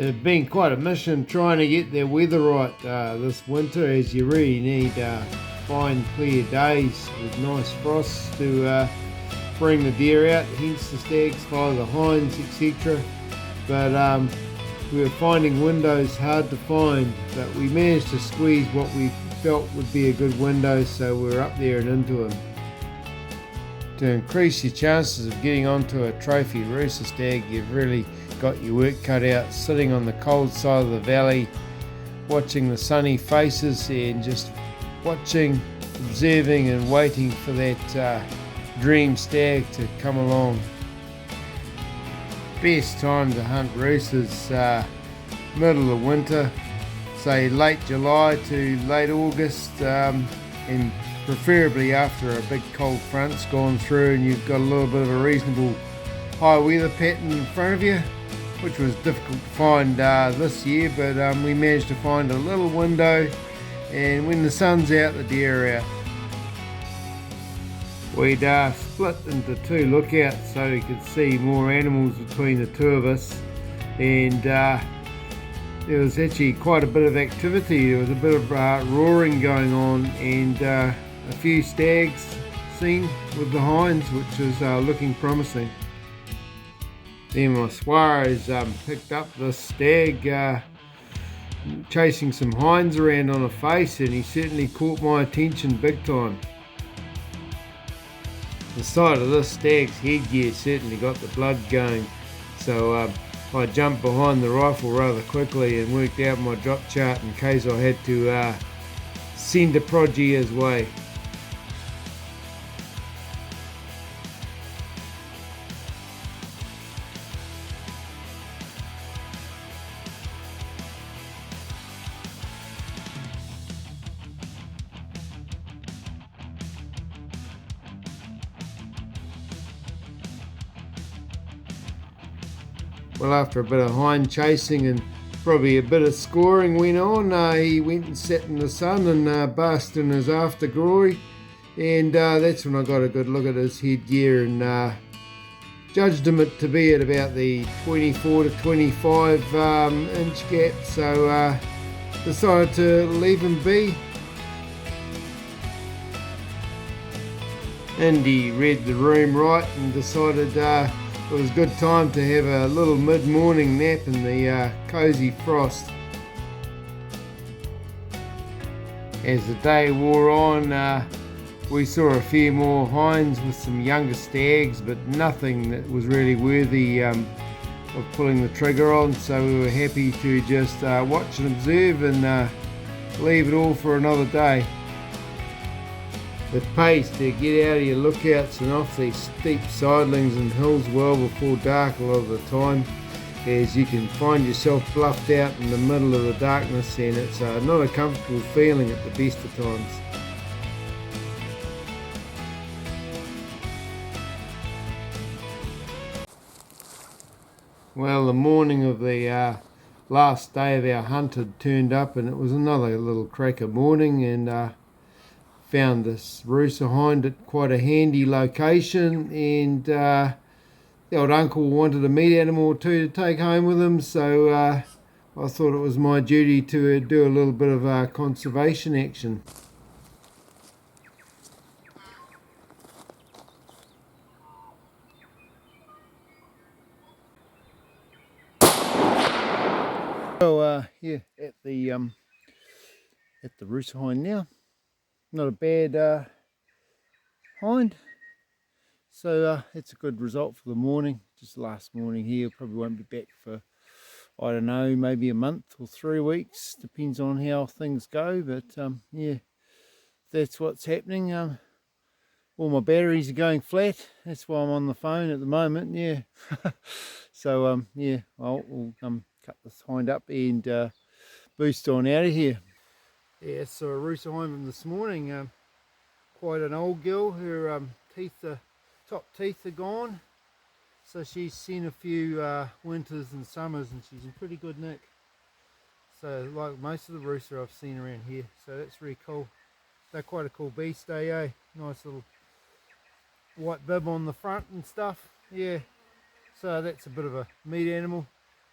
It's been quite a mission trying to get their weather right this winter, as you really need fine clear days with nice frosts to bring the deer out, hence the stags follow the hinds, etc. But we were finding windows hard to find, but we managed to squeeze what we felt would be a good window, so we were up there and into them. To increase your chances of getting onto a trophy Rusa stag, you've really got your work cut out, sitting on the cold side of the valley, watching the sunny faces and just watching, observing and waiting for that dream stag to come along. Best time to hunt Rusas, middle of winter, say late July to late August, and preferably after a big cold front's gone through and you've got a little bit of a reasonable high weather pattern in front of you, which was difficult to find this year, but we managed to find a little window, and when the sun's out, the deer are out. We'd split into two lookouts so you could see more animals between the two of us, and there was actually quite a bit of activity. There was a bit of roaring going on, and a few stags seen with the hinds, which is looking promising. Then my Suarez picked up this stag chasing some hinds around on a face, and he certainly caught my attention big time. The sight of this stag's headgear certainly got the blood going, so I jumped behind the rifle rather quickly and worked out my drop chart in case I had to send a prodigy his way. Well, after a bit of hind chasing and probably a bit of scoring went on, he went and sat in the sun and basked in his after glory, and that's when I got a good look at his headgear and judged him to be at about the 24 to 25 inch gap, so decided to leave him be. And he read the room right and decided it was a good time to have a little mid-morning nap in the cosy frost. As the day wore on, we saw a few more hinds with some younger stags, but nothing that was really worthy of pulling the trigger on, so we were happy to just watch and observe and leave it all for another day. It pays to get out of your lookouts and off these steep sidelings and hills well before dark a lot of the time, as you can find yourself bluffed out in the middle of the darkness, and it's not a comfortable feeling at the best of times. Well, the morning of the last day of our hunt had turned up, and it was another little cracker morning, and found this Rusa hind at quite a handy location, and the old uncle wanted a meat animal or two to take home with him, so I thought it was my duty to do a little bit of conservation action. So yeah, at the Rusa hind now. Not a bad hind, so it's a good result for the morning. Just last morning here, probably won't be back for, I don't know, maybe a month or 3 weeks, depends on how things go, but yeah, that's what's happening. All my batteries are going flat, that's why I'm on the phone at the moment, yeah. So yeah, I'll cut this hind up and boost on out of here. Yeah, so a Rusa hind from this morning, quite an old girl. Her top teeth are gone, so she's seen a few winters and summers, and she's in pretty good nick. So like most of the Rusa I've seen around here, so that's really cool. They're quite a cool beast, eh? Nice little white bib on the front and stuff. Yeah, so that's a bit of a meat animal.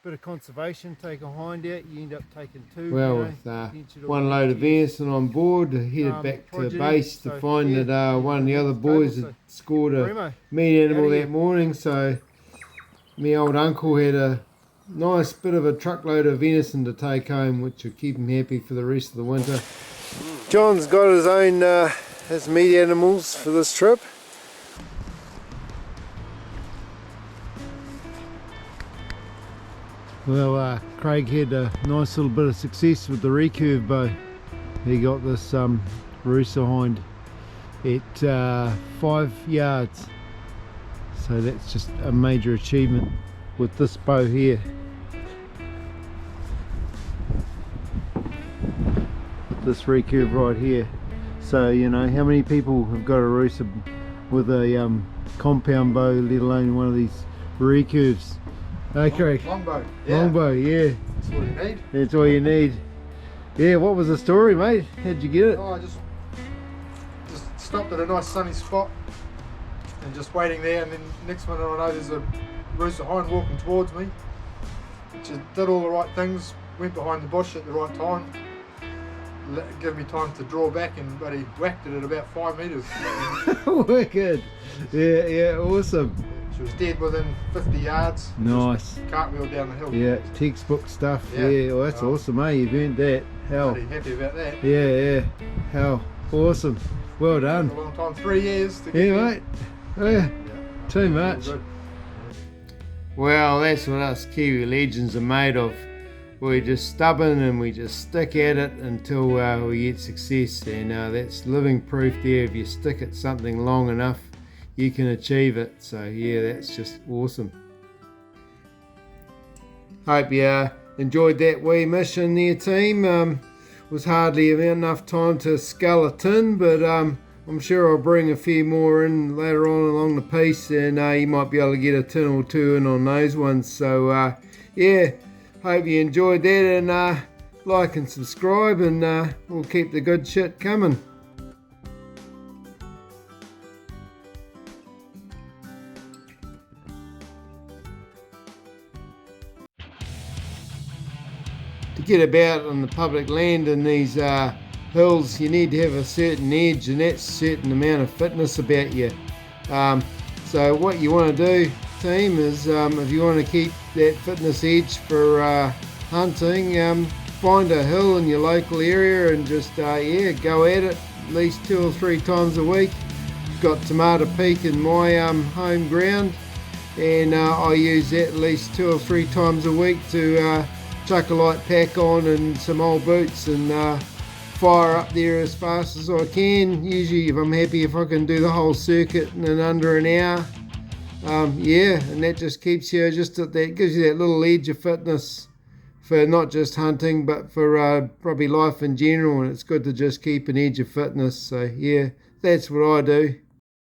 bit of conservation, take a hind out, you end up taking two. Well, with one load of venison on board, headed back to base to find that one of the other boys had scored a meat animal that morning. So my old uncle had a nice bit of a truckload of venison to take home, which will keep him happy for the rest of the winter. John's got his own his meat animals for this trip. Well, Craig had a nice little bit of success with the recurve bow. He got this Rusa hind at 5 yards. So that's just a major achievement with this bow here. This recurve right here. So you know, how many people have got a Rusa with a compound bow, let alone one of these recurves? Okay. Longbow. Yeah. Longbow, yeah. That's all you need. That's all you need. Yeah, what was the story, mate? How'd you get it? Oh, I just stopped at a nice sunny spot and just waiting there, and then next minute I know there's a Rusa hind walking towards me. Just did all the right things, went behind the bush at the right time, give me time to draw back, and but he whacked it at about 5 metres. Wicked. Yeah, awesome. She was dead within 50 yards. Nice. Cartwheel down the hill. Yeah, textbook stuff. Yeah. Yeah, well, that's awesome, eh? You've earned that. Hell. Pretty happy about that. Yeah. Hell. Awesome. Well done. A long time, 3 years to get Yeah, there. mate. Yeah. Too much. Well, that's what us Kiwi legends are made of. We're just stubborn and we just stick at it until we get success, and that's living proof there. If you stick at something long enough, you can achieve it. So yeah, that's just awesome. Hope you enjoyed that wee mission there, team. Was hardly enough time to scull a tin, but I'm sure I'll bring a few more in later on along the piece, and you might be able to get a tin or two in on those ones. So yeah, hope you enjoyed that, and like and subscribe, and we'll keep the good shit coming. To get about on the public land in these hills, you need to have a certain edge, and that's a certain amount of fitness about you. So what you want to do, team, is if you want to keep that fitness edge for hunting, find a hill in your local area and just yeah, go at it at least 2 or 3 times a week. Got Tomato Peak in my home ground, and I use that at least 2 or 3 times a week to chuck a light pack on and some old boots and fire up there as fast as I can. Usually I'm happy if I can do the whole circuit in under an hour. Yeah, and that just keeps you that gives you that little edge of fitness for not just hunting but for probably life in general, and it's good to just keep an edge of fitness. So yeah, that's what I do.